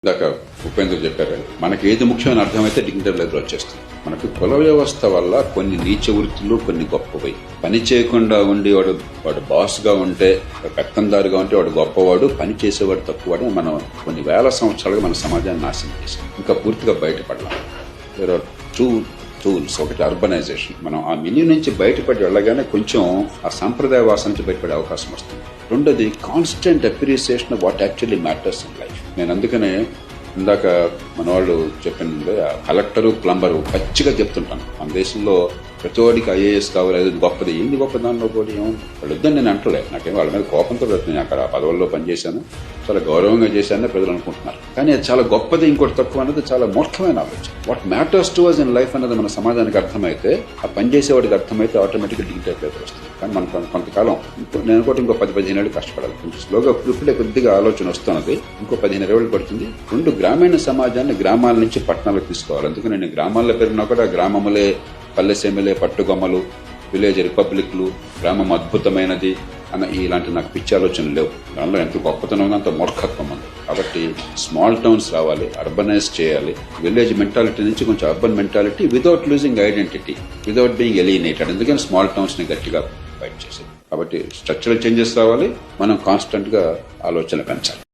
ఇందాక ఉపేంద్ర చెప్పారు, మనకి ఏది ముఖ్యమైన అర్థమైతే డిగ్నిటరీ లెవెల్ వచ్చేస్తుంది. మనకు కుల వ్యవస్థ వల్ల కొన్ని నీచ వృత్తులు, కొన్ని గొప్పవి. పని చేయకుండా ఉండి వాడు బాస్ గా ఉంటే, పెత్తందారుగా ఉంటే వాడు గొప్పవాడు, పని చేసేవాడు తక్కువవాడు. మనం కొన్ని వేల సంవత్సరాలుగా మన సమాజాన్ని నాశనం చేసాం. ఇంకా పూర్తిగా బయటపడలేం. There are two tools. ఒకటి అర్బనైజేషన్. మనం ఆ మినీ నుంచి బయటపడి వెళ్ళగానే కొంచెం ఆ సాంప్రదాయ వాసన నుంచి బయటపడే అవకాశం వస్తుంది. రెండోది constant appreciation of what actually matters in life. నేను అందుకనే ఇందాక మన వాళ్ళు చెప్పింది, కలెక్టరు, ప్లంబరు పచ్చిగా చెప్తుంటాను. మన దేశంలో ప్రతివాడికి ఐఏఎస్ కావాలి, అది గొప్పది. ఏంది గొప్ప దానిలో కూడా వాళ్ళు వద్దని నేను అంటలే. నాకేం వాళ్ళ మీద కోపంతో నేను అక్కడ పదవుల్లో పనిచేశాను, చాలా గౌరవంగా చేశానని ప్రజలు అనుకుంటున్నారు. కానీ అది చాలా గొప్పది, ఇంకోటి తక్కువ అనేది చాలా మూర్ఖమైన ఆలోచన. What matters to us in life అనేది మన సమాజానికి అర్థమైతే, ఆ పనిచేసేవాడికి అర్థమైతే ఆటోమేటిక్గా డిగ్నిటరీ లెవెల్ వస్తుంది. కానీ మనం కొంతకాలం, నేను కూడా ఇంకో 10-15 ఏళ్ళు కష్టపడాలి. కొంచెం స్లోగా ఇప్పుడే కొద్దిగా ఆలోచన వస్తున్నది. ఇంకో 15 ఏళ్ళు పడుతుంది. గ్రామీణ సమాజాన్ని గ్రామాల నుంచి పట్టణాలకు తీసుకోవాలి. అందుకని నేను గ్రామాల్లో పెరిగినా కూడా గ్రామములే పల్లెసీమలే పట్టుగొమ్మలు, విలేజ్ రిపబ్లిక్లు, గ్రామం అద్భుతమైనది అన్న ఇలాంటి నాకు పిచ్చి ఆలోచనలు లేవు. దానిలో ఎంత గొప్పతనం ఉంది, అంత మూర్ఖత్వం ఉంది. కాబట్టి స్మాల్ టౌన్స్ రావాలి, అర్బనైజ్ చేయాలి. విలేజ్ మెంటాలిటీ నుంచి కొంచెం urban mentality without losing identity, without being alienated. ఎందుకని స్మాల్ టౌన్స్ ని గట్టిగా ఫైట్ చేసేది. కాబట్టి స్ట్రక్చరల్ చేంజెస్ రావాలి, మనం కాన్స్టెంట్ గా ఆలోచన పెంచాలి.